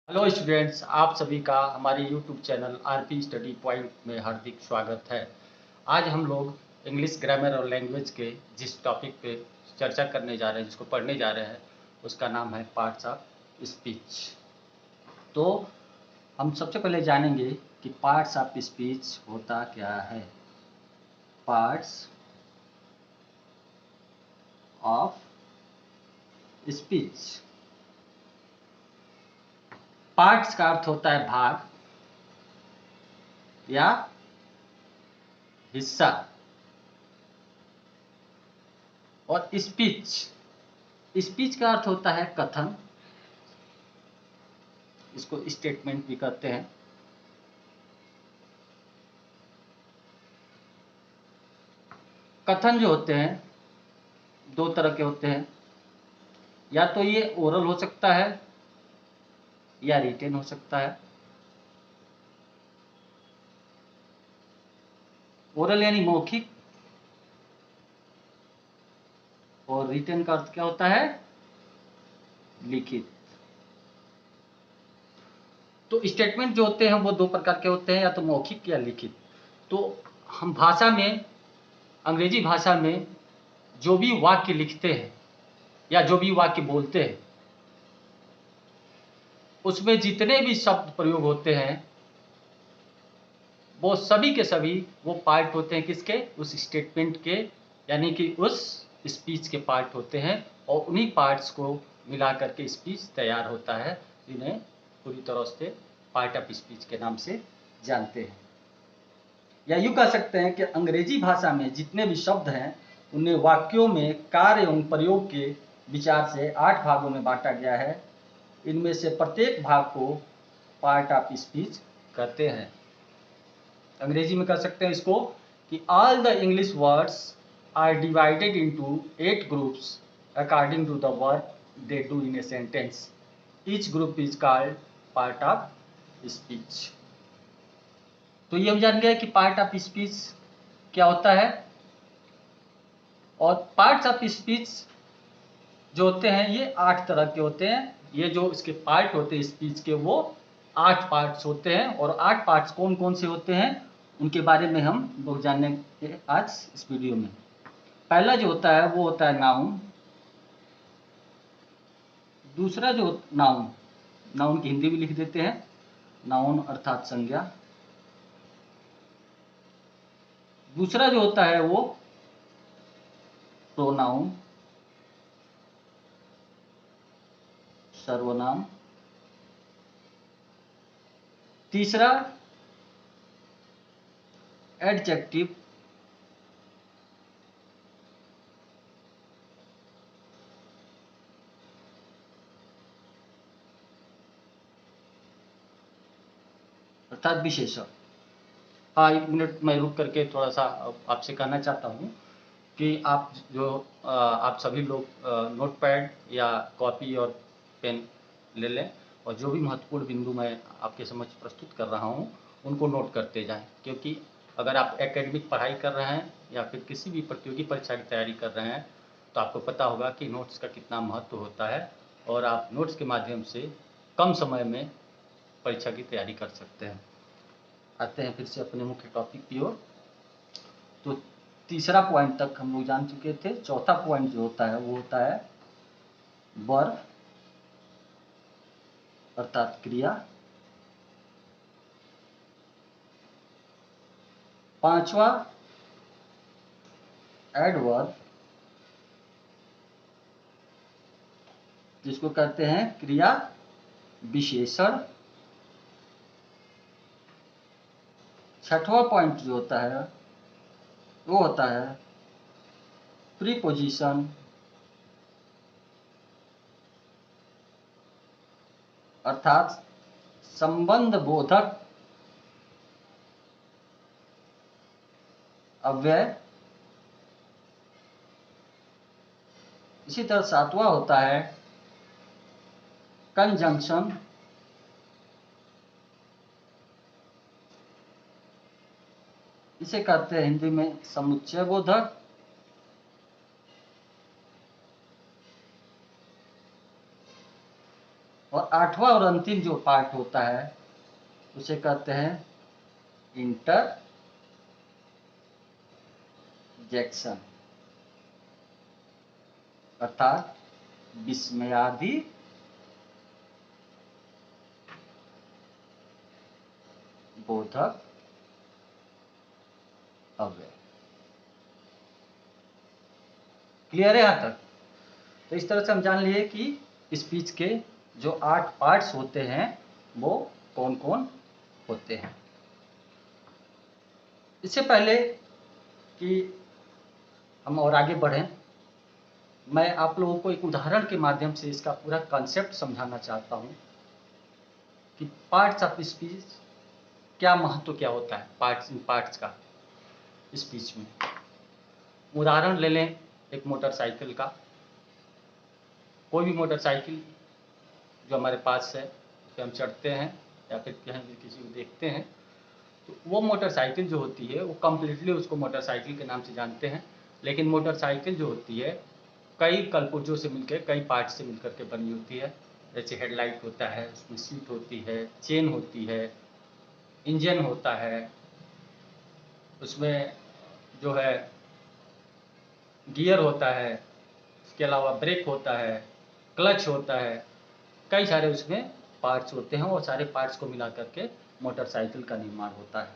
Hello students, आप सभी का हमारे YouTube channel RP study point में हार्दिक स्वागत है। आज हम लोग इंग्लिश ग्रामर और लैंग्वेज के जिस टॉपिक पे चर्चा करने जा रहे हैं, जिसको पढ़ने जा रहे हैं, उसका नाम है पार्ट्स ऑफ स्पीच। तो हम सबसे पहले जानेंगे कि पार्ट्स ऑफ स्पीच होता क्या है। पार्ट्स ऑफ स्पीच, पार्ट्स का अर्थ होता है भाग या हिस्सा, और स्पीच, स्पीच का अर्थ होता है कथन, इसको स्टेटमेंट भी कहते हैं। कथन जो होते हैं दो तरह के होते हैं, या तो ये ओरल हो सकता है या रिटेन हो सकता है। ओरल यानी मौखिक, और रिटेन का अर्थ क्या होता है? लिखित। तो स्टेटमेंट जो होते हैं वो दो प्रकार के होते हैं, या तो मौखिक या लिखित। तो हम भाषा में, अंग्रेजी भाषा में जो भी वाक्य लिखते हैं या जो भी वाक्य बोलते हैं, उसमें जितने भी शब्द प्रयोग होते हैं वो सभी के सभी वो पार्ट होते हैं किसके? उस स्टेटमेंट के, यानी कि उस स्पीच के पार्ट होते हैं, और उन्हीं पार्ट्स को मिला करके स्पीच तैयार होता है, जिन्हें पूरी तरह से पार्ट ऑफ स्पीच के नाम से जानते हैं। या यूँ कह सकते हैं कि अंग्रेजी भाषा में जितने भी शब्द हैं उन्हें वाक्यों में कार्य एवं प्रयोग के विचार से 8 भागों में बांटा गया है। इनमें से प्रत्येक भाग को पार्ट ऑफ स्पीच कहते हैं। अंग्रेजी में कह सकते हैं इसको कि all the English words are divided into 8 groups according to the work they do in a sentence. Each group is called part of speech. तो ये हम जान गए कि पार्ट ऑफ स्पीच क्या होता है। और पार्ट्स ऑफ स्पीच जो होते हैं ये 8 तरह के होते हैं। ये जो इसके पार्ट होते हैं स्पीच के, वो 8 पार्ट्स होते हैं। और 8 पार्ट्स कौन कौन से होते हैं उनके बारे में हम लोग जानेंगे आज इस वीडियो में। पहला जो होता है वो होता है नाउन। दूसरा जो नाउन, नाउन की हिंदी भी लिख देते हैं, नाउन अर्थात संज्ञा। दूसरा जो होता है वो प्रोनाउन, सर्वनाम। तीसरा एडजेक्टिव। अर्थात विशेषण। हाँ, 1 मिनट मैं रुक करके थोड़ा सा आपसे कहना चाहता हूँ कि आप सभी लोग नोट पैड या कॉपी और पेन ले लें, और जो भी महत्वपूर्ण बिंदु मैं आपके समक्ष प्रस्तुत कर रहा हूँ उनको नोट करते जाएं। क्योंकि अगर आप एकेडमिक पढ़ाई कर रहे हैं या फिर किसी भी प्रतियोगी परीक्षा की तैयारी कर रहे हैं तो आपको पता होगा कि नोट्स का कितना महत्व होता है, और आप नोट्स के माध्यम से कम समय में परीक्षा की तैयारी कर सकते हैं। आते हैं फिर से अपने मुख्य टॉपिक की ओर। तो तीसरा पॉइंट तक हम लोग जान चुके थे। चौथा पॉइंट जो होता है वो होता है वर्ब अर्थात क्रिया। पांचवा एडवर्ब, जिसको कहते हैं क्रिया विशेषण। छठवां पॉइंट जो होता है वो होता है प्रीपोजिशन अर्थात संबंध बोधक अव्यय। इसी तरह सातवां होता है कंजंक्शन, इसे कहते हैं हिंदी में समुच्चय बोधक। और आठवां और अंतिम जो पार्ट होता है उसे कहते हैं इंटरजेक्शन, अर्थात विस्मयादि बोधक अव्यय। क्लियर है यहां तक? तो इस तरह से हम जान लिए कि स्पीच के जो 8 पार्ट्स होते हैं वो कौन कौन होते हैं। इससे पहले कि हम और आगे बढ़ें, मैं आप लोगों को एक उदाहरण के माध्यम से इसका पूरा कॉन्सेप्ट समझाना चाहता हूं कि पार्ट्स ऑफ स्पीच क्या महत्व क्या होता है, पार्ट्स का स्पीच में। उदाहरण ले लें एक मोटरसाइकिल का। कोई भी मोटरसाइकिल जो हमारे पास है, उस पर हम चढ़ते हैं या फिर कहीं भी किसी को देखते हैं, तो वो मोटरसाइकिल जो होती है वो कम्प्लीटली उसको मोटरसाइकिल के नाम से जानते हैं। लेकिन मोटरसाइकिल जो होती है कई कलपुर्जों से मिलकर, कई पार्ट से मिलकर के बनी होती है। जैसे हेडलाइट होता है, उसमें सीट होती है, चेन होती है, इंजन होता है, उसमें जो है गियर होता है, इसके अलावा ब्रेक होता है, क्लच होता है, कई सारे उसमें पार्ट्स होते हैं और सारे पार्ट्स को मिला करके मोटरसाइकिल का निर्माण होता है।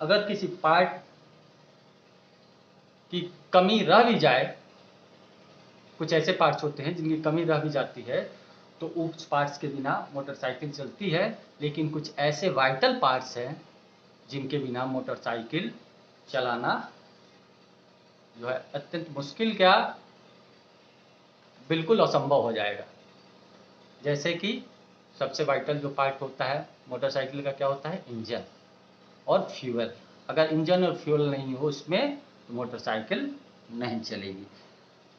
अगर किसी पार्ट की कमी रह भी जाए, कुछ ऐसे पार्ट्स होते हैं जिनकी कमी रह भी जाती है, तो उस पार्ट्स के बिना मोटरसाइकिल चलती है। लेकिन कुछ ऐसे वाइटल पार्ट्स हैं जिनके बिना मोटरसाइकिल चलाना जो है अत्यंत मुश्किल, क्या बिल्कुल असंभव हो जाएगा। जैसे कि सबसे वाइटल जो पार्ट होता है मोटरसाइकिल का क्या होता है, इंजन और फ्यूल। अगर इंजन और फ्यूल नहीं हो उसमें तो मोटरसाइकिल नहीं चलेगी।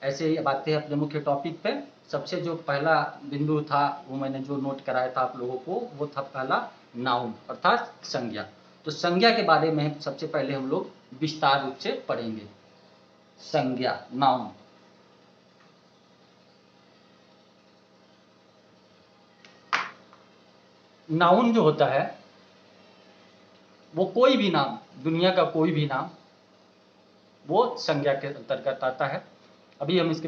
ऐसे ही बातें अपने मुख्य टॉपिक पे। सबसे जो पहला बिंदु था वो मैंने जो नोट कराया था आप लोगों को, वो था पहला नाउन अर्थात संज्ञा। तो संज्ञा के बारे में सबसे पहले हम लोग विस्तार रूप से पढ़ेंगे। संज्ञा, नाउन। नाउन जो होता है वो कोई भी नाम, दुनिया का कोई भी नाम, वो संज्ञा के अंतर्गत आता है। अभी हम इस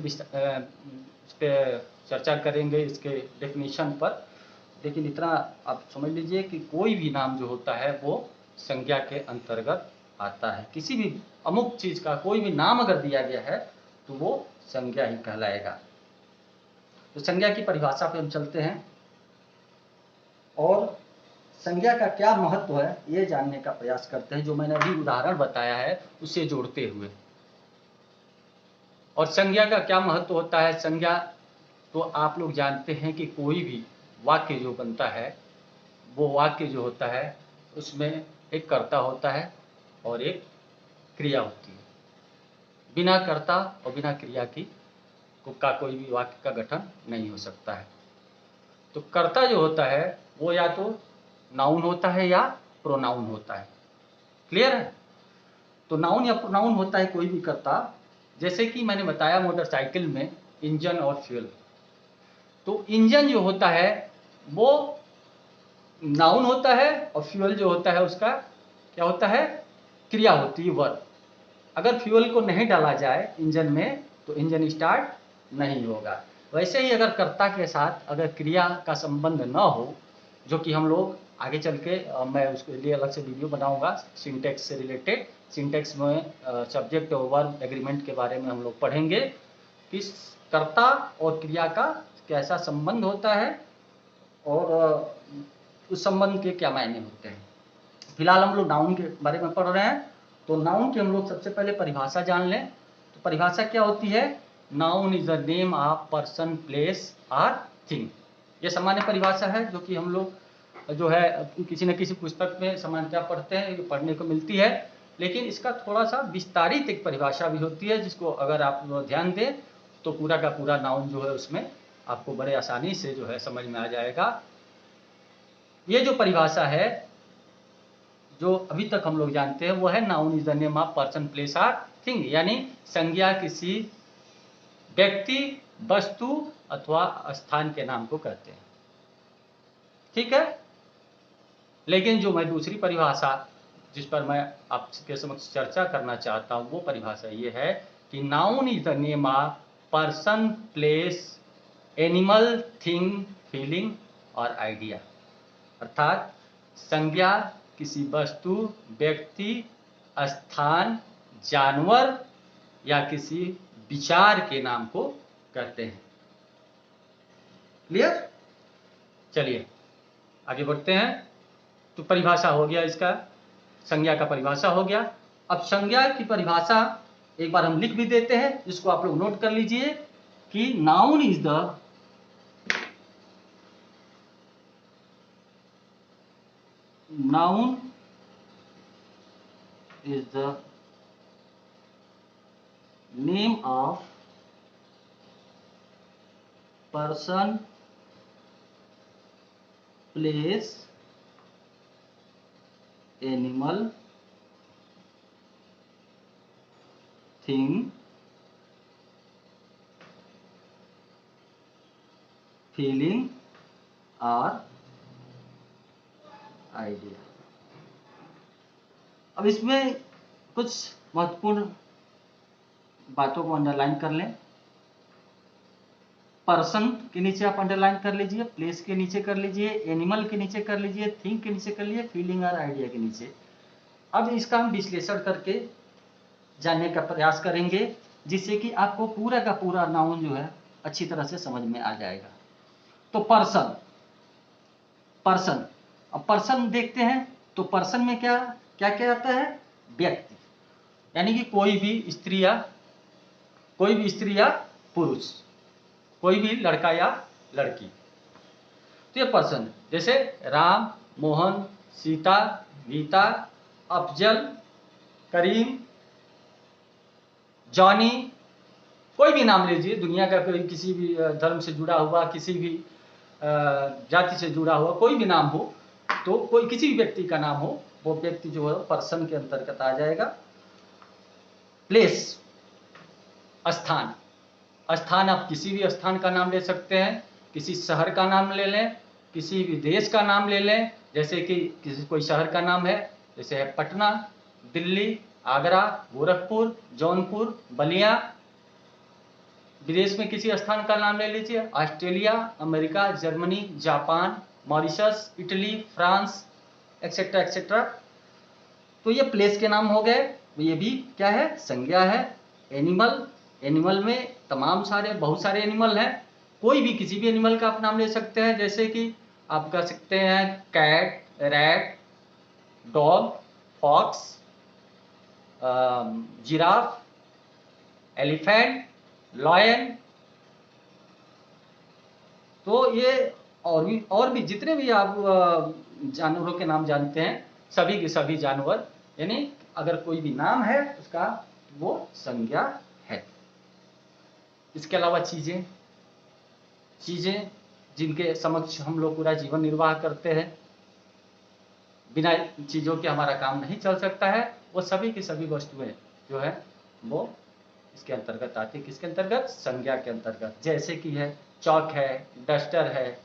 पे चर्चा करेंगे, इसके डेफिनेशन पर। लेकिन इतना आप समझ लीजिए कि कोई भी नाम जो होता है वो संज्ञा के अंतर्गत आता है। किसी भी अमुक चीज का कोई भी नाम अगर दिया गया है तो वो संज्ञा ही कहलाएगा। तो संज्ञा की परिभाषा पे हम चलते हैं और संज्ञा का क्या महत्व है ये जानने का प्रयास करते हैं, जो मैंने अभी उदाहरण बताया है उसे जोड़ते हुए। और संज्ञा का क्या महत्व होता है? संज्ञा तो आप लोग जानते हैं कि कोई भी वाक्य जो बनता है वो वाक्य जो होता है उसमें एक कर्ता होता है और एक क्रिया होती है। बिना कर्ता और बिना क्रिया का कोई भी वाक्य का गठन नहीं हो सकता है। तो कर्ता जो होता है वो या तो नाउन होता है या प्रोनाउन होता है। क्लियर है? तो नाउन या प्रोनाउन होता है कोई भी कर्ता। जैसे कि मैंने बताया मोटरसाइकिल में इंजन और फ्यूल। तो इंजन जो होता है वो नाउन होता है और फ्यूल जो होता है उसका क्या होता है, क्रिया होती है, वर्ब। अगर फ्यूल को नहीं डाला जाए इंजन में तो इंजन स्टार्ट नहीं होगा। वैसे ही अगर कर्ता के साथ अगर क्रिया का संबंध न हो, जो कि हम लोग आगे चल के मैं उसके लिए अलग से वीडियो बनाऊंगा सिंटेक्स से रिलेटेड। सिंटेक्स में सब्जेक्ट और वर्ब एग्रीमेंट के बारे में हम लोग पढ़ेंगे कि कर्ता और क्रिया का कैसा संबंध होता है और उस संबंध के क्या मायने होते हैं। फिलहाल हम लोग नाउन के बारे में पढ़ रहे हैं। तो नाउन की हम लोग सबसे पहले परिभाषा जान लें। तो परिभाषा क्या होती है? Noun is the name of person, place और थिंग। ये सामान्य परिभाषा है जो कि हम लोग जो है किसी न किसी पुस्तक में सामान्यतः पढ़ते हैं, ये पढ़ने को मिलती है। लेकिन इसका थोड़ा सा विस्तारित एक परिभाषा भी होती है जिसको अगर आप ध्यान दें तो पूरा का पूरा नाउन जो है उसमें आपको बड़े आसानी से जो है समझ में आ जाएगा। ये जो परिभाषा है जो अभी तक हम लोग जानते हैं वो है noun is the name of person, place और थिंग। यानी संज्ञा किसी व्यक्ति वस्तु अथवा स्थान के नाम को कहते हैं। ठीक है, लेकिन जो मैं दूसरी परिभाषा जिस पर मैं आपके समक्ष चर्चा करना चाहता हूँ वो परिभाषा ये है कि noun is the name of person, place, animal, thing, feeling और आइडिया। अर्थात संज्ञा किसी वस्तु, व्यक्ति, स्थान, जानवर या किसी विचार के नाम को कहते हैं। क्लियर? चलिए आगे बढ़ते हैं। तो परिभाषा हो गया, इसका संज्ञा का परिभाषा हो गया। अब संज्ञा की परिभाषा एक बार हम लिख भी देते हैं, जिसको आप लोग नोट कर लीजिए कि noun is the name of person, place, animal, thing, feeling और आइडिया। अब इसमें कुछ महत्वपूर्ण बातों को अंडरलाइन कर लें। पर्सन के नीचे आप अंडरलाइन कर लीजिए, प्लेस के नीचे कर लीजिए, एनिमल के नीचे कर लीजिए, थिंग के नीचे कर लीजिए, फीलिंग और आइडिया के नीचे। अब इसका हम विश्लेषण करके जानने का प्रयास करेंगे, जिससे कि आपको पूरा का पूरा नाउन जो है अच्छी तरह से समझ में आ जाएगा। तो पर्सन, अब पर्सन देखते हैं तो पर्सन में क्या क्या क्या आता है? व्यक्ति, यानी कि कोई भी स्त्री या पुरुष, कोई भी लड़का या लड़की, तो ये पर्सन। जैसे राम, मोहन, सीता, गीता, अफजल, करीम, जॉनी, कोई भी नाम लीजिए, दुनिया का कोई किसी भी धर्म से जुड़ा हुआ, किसी भी जाति से जुड़ा हुआ कोई भी नाम हो, तो कोई किसी भी व्यक्ति का नाम हो, वो व्यक्ति जो है पर्सन के अंतर्गत आ जाएगा। प्लेस, स्थान आप किसी भी स्थान का नाम ले सकते हैं, किसी शहर का नाम ले लें, किसी भी देश का नाम ले लें। जैसे कि कोई शहर का नाम है, जैसे है पटना, दिल्ली, आगरा, गोरखपुर, जौनपुर, बलिया। विदेश में किसी स्थान का नाम ले लीजिए, Australia, America, Germany, Japan, Mauritius, Italy, France, etcetera etcetera. तो ये प्लेस के नाम हो गए, ये भी क्या है? संज्ञा है। एनिमल में बहुत सारे एनिमल हैं, कोई भी किसी भी एनिमल का आप नाम ले सकते हैं। जैसे कि आप कह सकते हैं cat, rat, dog, fox, giraffe, elephant, lion. तो ये और भी जितने भी आप जानवरों के नाम जानते हैं, सभी के सभी जानवर, यानी अगर कोई भी नाम है उसका वो संज्ञा है। इसके अलावा चीजें जिनके समक्ष हम लोग पूरा जीवन निर्वाह करते हैं, बिना चीजों के हमारा काम नहीं चल सकता है, वो सभी की सभी वस्तुएं जो है वो इसके अंतर्गत आती है। किसके अंतर्गत? संज्ञा के अंतर्गत। जैसे कि है चौक है, डस्टर है,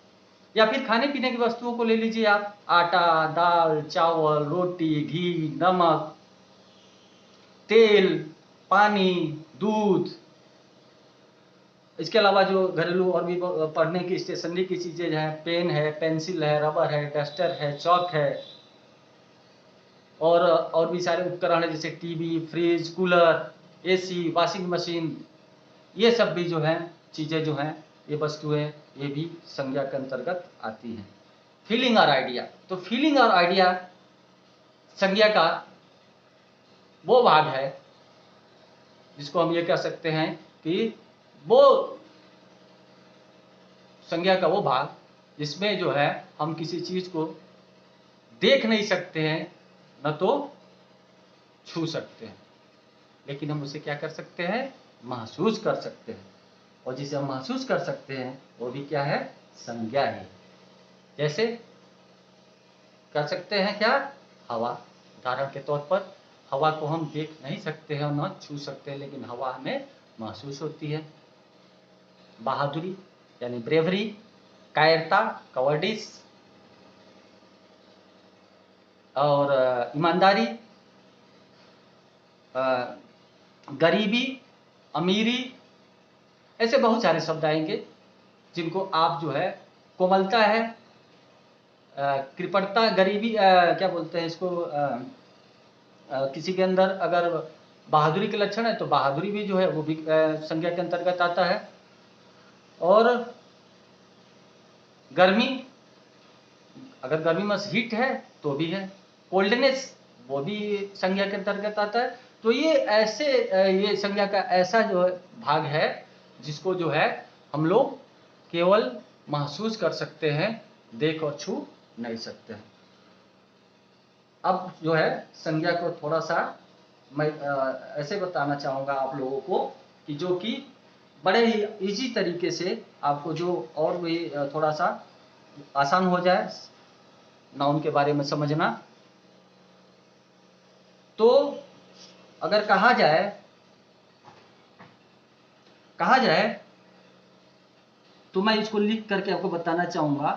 या फिर खाने पीने की वस्तुओं को ले लीजिए आप, आटा, दाल, चावल, रोटी, घी, नमक, तेल, पानी, दूध। इसके अलावा जो घरेलू और भी पढ़ने की स्टेशनरी की चीजें हैं, पेन है, पेंसिल है, रबर है, डस्टर है, चौक है, और भी सारे उपकरण है, जैसे TV, fridge, cooler, AC, washing machine. ये सब भी जो है चीजें जो हैं, ये वस्तुएं, ये भी संज्ञा के अंतर्गत आती हैं। फीलिंग और आइडिया, तो फीलिंग और आइडिया संज्ञा का वो भाग है जिसको हम ये कह सकते हैं कि वो संज्ञा का वो भाग जिसमें जो है हम किसी चीज को देख नहीं सकते हैं, न तो छू सकते हैं, लेकिन हम उसे क्या कर सकते हैं? महसूस कर सकते हैं। और जिसे हम महसूस कर सकते हैं वो भी क्या है? संज्ञा है। जैसे कर सकते हैं क्या? हवा। उदाहरण के तौर पर हवा को हम देख नहीं सकते हैं और न छू सकते हैं, लेकिन हवा हमें महसूस होती है। बहादुरी यानी ब्रेवरी, कायरता कवर्डिस, और ईमानदारी, गरीबी, अमीरी, ऐसे बहुत सारे शब्द आएंगे जिनको आप जो है, कोमलता है, कृपणता, गरीबी, क्या बोलते हैं इसको, किसी के अंदर अगर बहादुरी के लक्षण है तो बहादुरी भी जो है वो भी संज्ञा के अंतर्गत आता है। और गर्मी, अगर गर्मी में हीट है तो भी है, कोल्डनेस वो भी संज्ञा के अंतर्गत आता है। तो ये ऐसे ये संज्ञा का ऐसा जो है भाग है जिसको जो है हम लोग केवल महसूस कर सकते हैं, देख और छू नहीं सकते हैं। अब जो है संज्ञा को थोड़ा सा मैं ऐसे बताना चाहूँगा आप लोगों को कि जो कि बड़े ही इजी तरीके से आपको जो और भी थोड़ा सा आसान हो जाए नाउन के बारे में समझना। तो अगर कहा जाए तो मैं इसको लिख करके आपको बताना चाहूँगा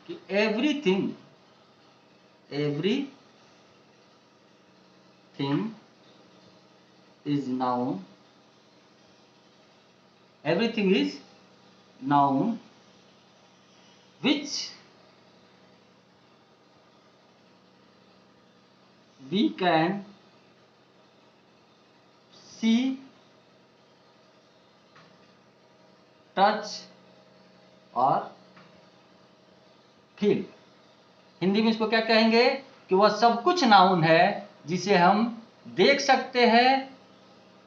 कि everything is noun, everything is noun which we can see, touch और feel। हिंदी में इसको क्या कहेंगे कि वह सब कुछ नाउन है जिसे हम देख सकते हैं,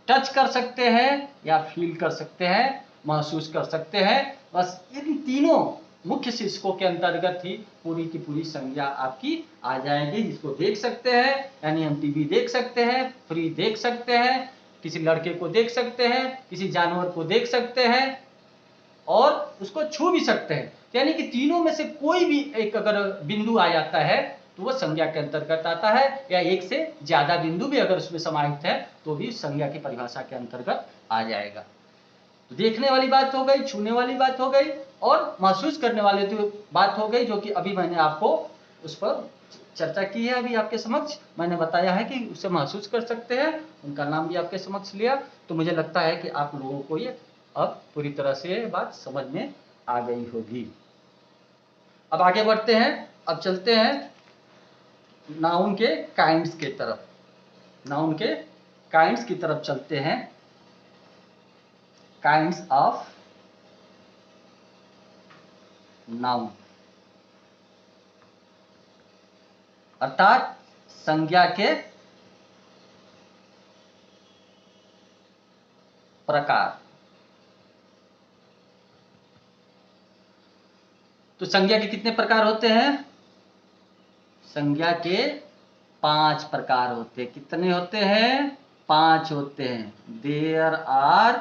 टच कर सकते हैं या फील कर सकते हैं, महसूस कर सकते हैं। बस इन तीनों मुख्य शीर्षकों के अंतर्गत ही पूरी की पूरी संज्ञा आपकी आ जाएगी। जिसको देख सकते हैं यानी हम टीवी देख सकते हैं, फ्रिज देख सकते हैं, किसी लड़के को देख सकते हैं, किसी जानवर को देख सकते हैं और उसको छू भी सकते हैं। यानी कि तीनों में से कोई भी एक अगर बिंदु आ जाता है तो वह संज्ञा के अंतर्गत आता है, या एक से ज्यादा बिंदु भी अगर उसमें समाहित है तो भी संज्ञा की परिभाषा के अंतर्गत आ जाएगा। तो देखने वाली बात हो गई, छूने वाली बात हो गई और महसूस करने वाली तो बात हो गई, जो कि अभी मैंने आपको उस पर चर्चा की है। अभी आपके समक्ष मैंने बताया है कि उसे महसूस कर सकते हैं, उनका नाम भी आपके समक्ष लिया। तो मुझे लगता है कि आप लोगों को ये अब पूरी तरह से बात समझ में आ गई होगी। अब आगे बढ़ते हैं, अब चलते हैं नाउन के काइंड्स के तरफ। नाउन के काइंड्स की तरफ चलते हैं। काइंड्स ऑफ नाउन अर्थात संज्ञा के प्रकार। तो संज्ञा के कितने प्रकार होते हैं? संज्ञा के 5 प्रकार होते हैं। कितने होते हैं? 5 होते हैं। There are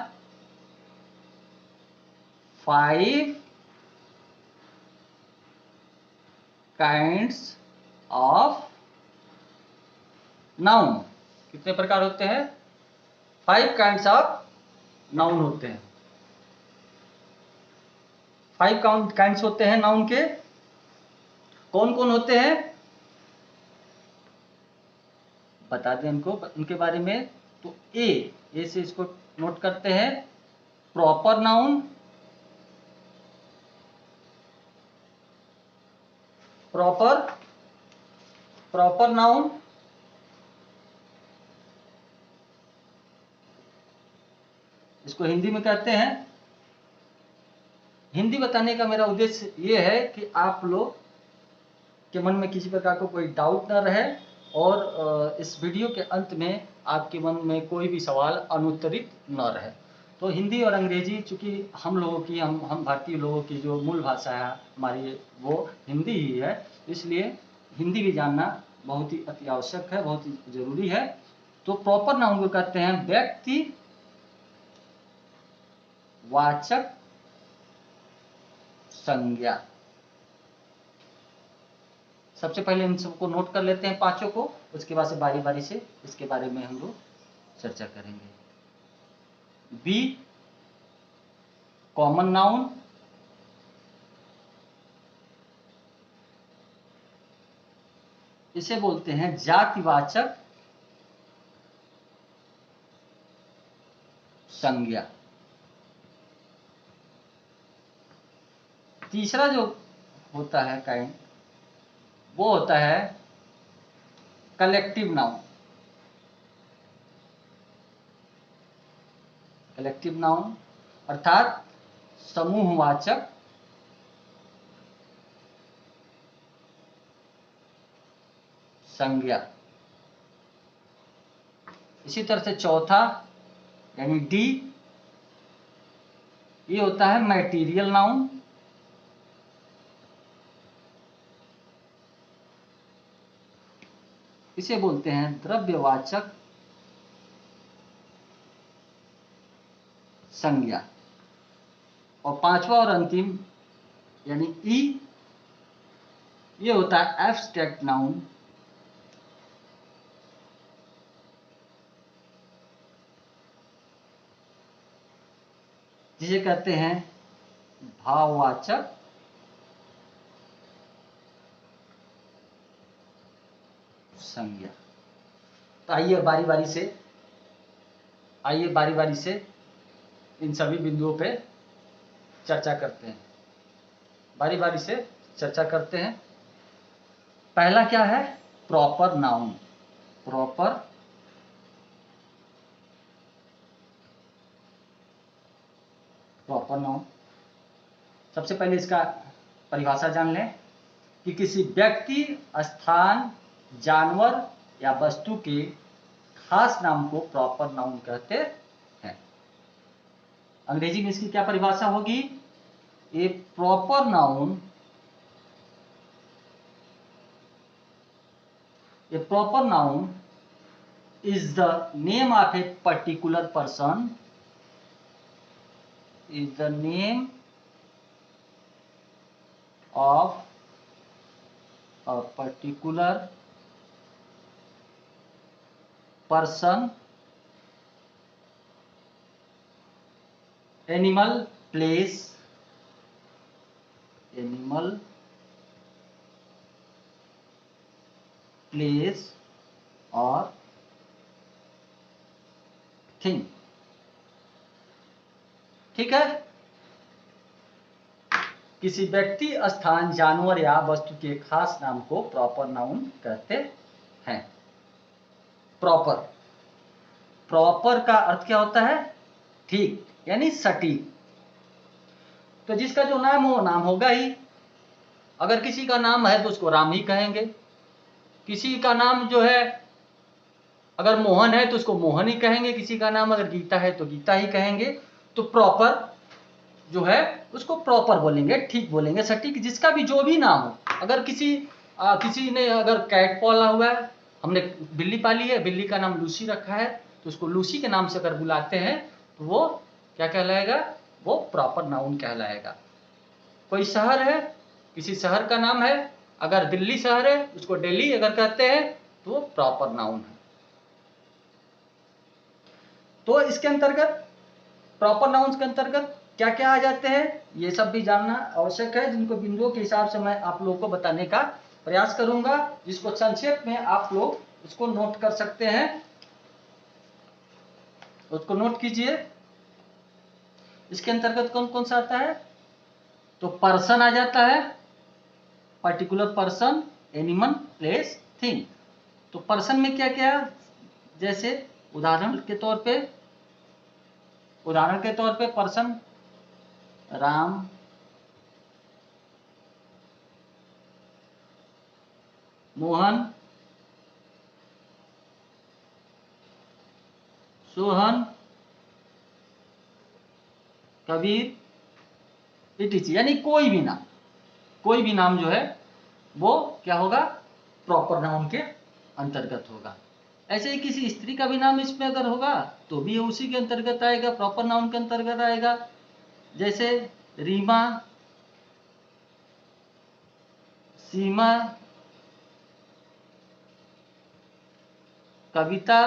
5 kinds of noun. कितने प्रकार होते हैं? 5 काइंड्स ऑफ नाउन होते हैं। 5 काइंड्स होते हैं नाउन के। कौन कौन होते हैं बता दें उनको, उनके बारे में। तो ए से इसको नोट करते हैं। प्रॉपर नाउन, प्रॉपर नाउन, इसको हिंदी में कहते हैं। हिंदी बताने का मेरा उद्देश्य ये है कि आप लोग के मन में किसी प्रकार का कोई डाउट न रहे और इस वीडियो के अंत में आपके मन में कोई भी सवाल अनुत्तरित न रहे। तो हिंदी और अंग्रेजी, चूंकि हम लोगों की हम भारतीय लोगों की जो मूल भाषा है हमारी वो हिंदी ही है, इसलिए हिंदी भी जानना बहुत ही अति आवश्यक है, बहुत ही जरूरी है। तो प्रॉपर नाउन को कहते हैं व्यक्ति वाचक संज्ञा। सबसे पहले इन सबको नोट कर लेते हैं 5 को, उसके बाद से बारी बारी से इसके बारे में हम लोग चर्चा करेंगे। बी कॉमन नाउन, इसे बोलते हैं जातिवाचक संज्ञा। तीसरा जो होता है काइंड, वो होता है कलेक्टिव नाउन। कलेक्टिव नाउन अर्थात समूहवाचक संज्ञा। इसी तरह से चौथा यानी डी, ये होता है मैटीरियल नाउन। इसे बोलते हैं द्रव्यवाचक संज्ञा। और पांचवा और अंतिम यानी ई, ये होता है एब्स्ट्रैक्ट नाउन। जिसे कहते हैं भाववाचक संज्ञा। तो आइए बारी बारी से इन सभी बिंदुओं पे चर्चा करते हैं। बारी बारी से चर्चा करते हैं। पहला क्या है? Proper noun. प्रॉपर नाउन, सबसे पहले इसका परिभाषा जान लें कि किसी व्यक्ति, स्थान, जानवर या वस्तु के खास नाम को प्रॉपर नाउन कहते हैं। अंग्रेजी में इसकी क्या परिभाषा होगी? A proper noun, a proper noun is the name of a particular person, is the name of a particular person, animal, place, animal, place और थिंग। ठीक है? किसी व्यक्ति, स्थान, जानवर या वस्तु के खास नाम को प्रॉपर नाउन कहते हैं। प्रॉपर, प्रॉपर का अर्थ क्या होता है? ठीक, यानी सटीक। तो जिसका जो नाम हो, नाम होगा ही। अगर किसी का नाम है तो उसको राम ही कहेंगे। किसी का नाम जो है अगर मोहन है तो उसको मोहन ही कहेंगे। किसी का नाम अगर गीता है तो गीता ही कहेंगे। तो प्रॉपर जो है उसको प्रॉपर बोलेंगे, ठीक बोलेंगे, सटीक। जिसका भी जो भी नाम हो, अगर किसी ने अगर कैट पाला हुआ है, हमने बिल्ली पाली है, बिल्ली का नाम लूसी रखा है, तो उसको लूसी के नाम से अगर बुलाते हैं तो वो क्या कहलाएगा? वो प्रॉपर नाउन कहलाएगा। कोई शहर है, किसी शहर का नाम है, अगर दिल्ली शहर है उसको दिल्ली अगर कहते हैं तो वो प्रॉपर नाउन है। तो इसके अंतर्गत, प्रॉपर नाउन्स के अंतर्गत क्या क्या आ जाते हैं, ये सब भी जानना आवश्यक है, जिनको बिंदुओं के हिसाब से मैं आप लोगों को बताने का प्रयास करूंगा, जिसको संक्षेप में आप लोग उसको नोट कर सकते हैं। उसको नोट कीजिए। इसके अंतर्गत कौन कौन सा आता है? तो पर्सन आ जाता है, particular person, animal, place, thing. तो पर्सन में क्या क्या, जैसे उदाहरण के तौर पे पर्सन राम, मोहन, सोहन, कबीर, इटीसी, यानी कोई भी नाम जो है वो क्या होगा? प्रॉपर नाउन के अंतर्गत होगा। ऐसे ही किसी स्त्री का भी नाम इसमें अगर होगा तो भी उसी के अंतर्गत आएगा, प्रॉपर नाउन के अंतर्गत आएगा। जैसे रीमा, सीमा, कविता,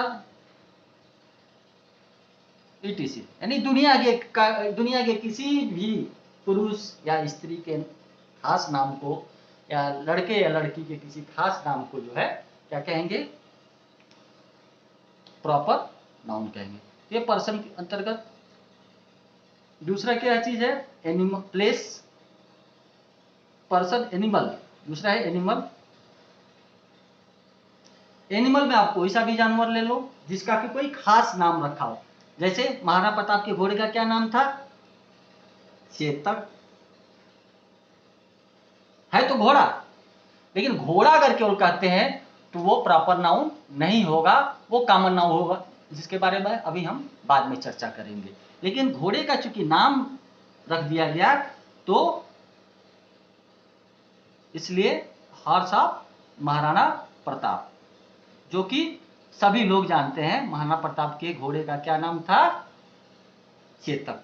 etc, यानी दुनिया के किसी भी पुरुष या स्त्री के खास नाम को, या लड़के या लड़की के किसी खास नाम को जो है क्या कहेंगे, प्रॉपर नाउन कहेंगे। ये पर्सन के अंतर्गत। दूसरा क्या चीज है, एनिमल, प्लेस, पर्सन, एनिमल। दूसरा है एनिमल। एनिमल में आप कोई सा भी जानवर ले लो जिसका कि कोई खास नाम रखा हो। जैसे महाराणा प्रताप के घोड़े का क्या नाम था, चेतक। है तो घोड़ा, लेकिन घोड़ा अगर केवल कहते हैं तो वो प्रॉपर नाउन नहीं होगा, वो कॉमन नाउन होगा, जिसके बारे में अभी हम बाद में चर्चा करेंगे। लेकिन घोड़े का चूंकि नाम रख दिया गया तो इसलिए हॉर्स ऑफ महाराणा प्रताप, जो कि सभी लोग जानते हैं महाराणा प्रताप के घोड़े का क्या नाम था, चेतक।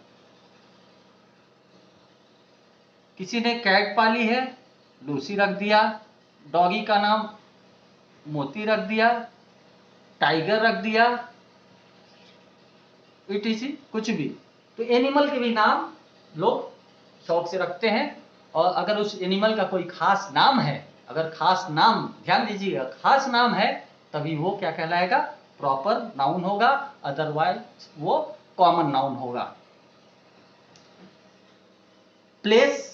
किसी ने कैट पाली है, लूसी रख दिया। डॉगी का नाम मोती रख दिया, टाइगर रख दिया, etc, कुछ भी। तो एनिमल के भी नाम लोग शौक से रखते हैं। और अगर उस एनिमल का कोई खास नाम है, अगर खास नाम, ध्यान दीजिएगा, खास नाम है, तभी वो क्या कहलाएगा, प्रॉपर नाउन होगा, अदरवाइज वो कॉमन नाउन होगा। प्लेस,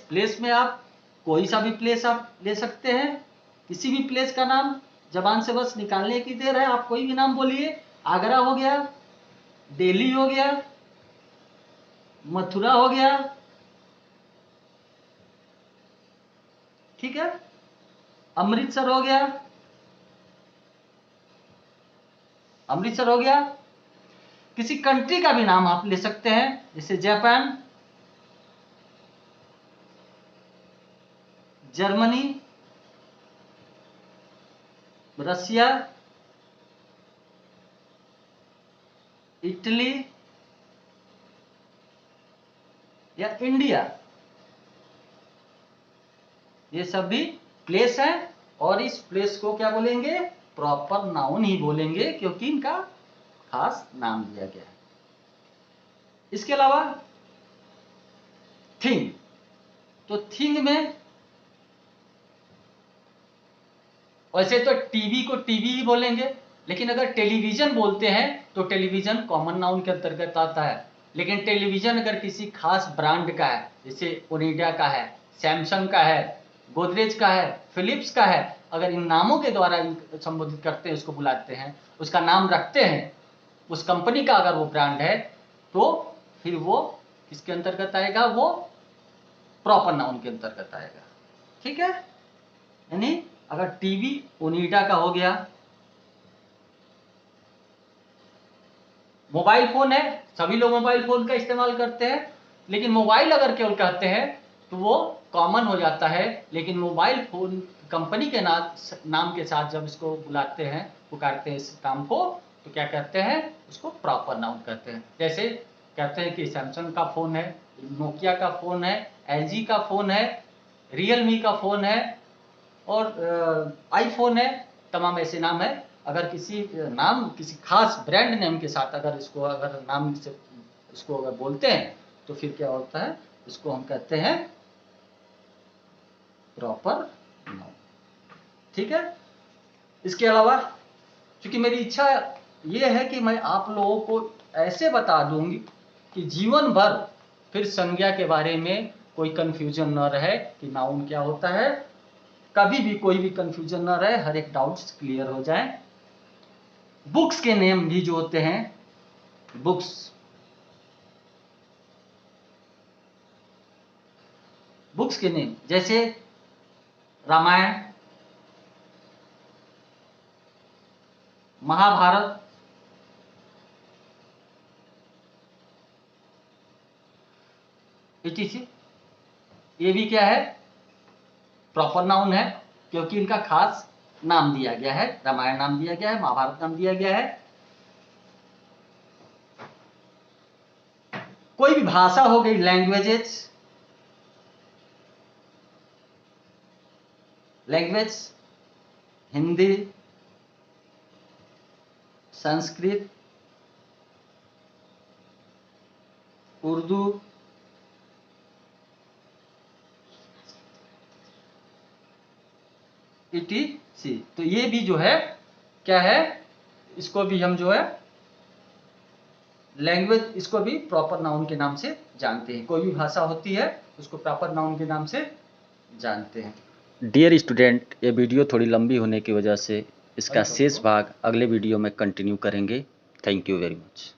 प्लेस में आप कोई सा भी प्लेस आप ले सकते हैं, किसी भी प्लेस का नाम, जबान से बस निकालने की देर है, आप कोई भी नाम बोलिए। आगरा हो गया, दिल्ली हो गया, मथुरा हो गया, ठीक है, अमृतसर हो गया, अमृतसर हो गया। किसी कंट्री का भी नाम आप ले सकते हैं, जैसे जापान, जर्मनी, रसिया, इटली या इंडिया, ये सब भी प्लेस हैं। और इस प्लेस को क्या बोलेंगे, प्रॉपर नाउन ही बोलेंगे, क्योंकि इनका खास नाम दिया गया है। इसके अलावा थिंग, तो थिंग में वैसे तो टीवी को टीवी ही बोलेंगे, लेकिन अगर टेलीविजन बोलते हैं तो टेलीविजन कॉमन नाउन के अंतर्गत आता है। लेकिन टेलीविजन अगर किसी खास ब्रांड का है, जैसे ओनिडा का है, सैमसंग का है, गोदरेज का है, फिलिप्स का है, अगर इन नामों के द्वारा संबोधित करते हैं, उसको बुलाते हैं, उसका नाम रखते हैं, उस कंपनी का अगर वो ब्रांड है, तो फिर वो किसके अंतर्गत आएगा, वो प्रॉपर नाउन के अंतर्गत आएगा। ठीक है, यानी अगर टीवी ओनिडा का हो गया, मोबाइल फोन है, सभी लोग मोबाइल फोन का इस्तेमाल करते हैं, लेकिन मोबाइल अगर केवल कहते हैं तो वो कॉमन हो जाता है। लेकिन मोबाइल फोन कंपनी के नाम के साथ जब इसको बुलाते हैं, पुकारते हैं इस काम को, तो क्या कहते हैं, उसको प्रॉपर नाउन कहते हैं। जैसे कहते हैं कि सैमसंग का फोन है, नोकिया का फोन है, एलजी का फोन है, रियलमी का फोन है, और आईफोन है, तमाम ऐसे नाम है। अगर किसी नाम, किसी खास ब्रांड नेम के साथ अगर इसको, अगर नाम से इसको अगर बोलते हैं, तो फिर क्या होता है, इसको हम कहते हैं प्रॉपर नाउन। ठीक है। इसके अलावा क्योंकि मेरी इच्छा ये है कि मैं आप लोगों को ऐसे बता दूंगी कि जीवन भर फिर संज्ञा के बारे में कोई कंफ्यूजन न रहे कि नाउन क्या होता है, कभी भी कोई भी कंफ्यूजन न रहे, हर एक डाउट्स क्लियर हो जाए। बुक्स के नेम भी जो होते हैं, बुक्स के नेम, जैसे रामायण, महाभारत, etc, ये भी क्या है, प्रॉपर नाउन है, क्योंकि इनका खास नाम दिया गया है। रामायण नाम दिया गया है, महाभारत नाम दिया गया है। कोई भी भाषा हो गई, लैंग्वेज, हिंदी, संस्कृत, उर्दू, ETC। तो ये भी जो है क्या है, इसको भी हम जो है लैंग्वेज, इसको भी प्रॉपर नाउन के नाम से जानते हैं। कोई भी भाषा होती है उसको प्रॉपर नाउन के नाम से जानते हैं। डियर स्टूडेंट, ये वीडियो थोड़ी लंबी होने की वजह से इसका शेष भाग अगले वीडियो में कंटिन्यू करेंगे। Thank you very much.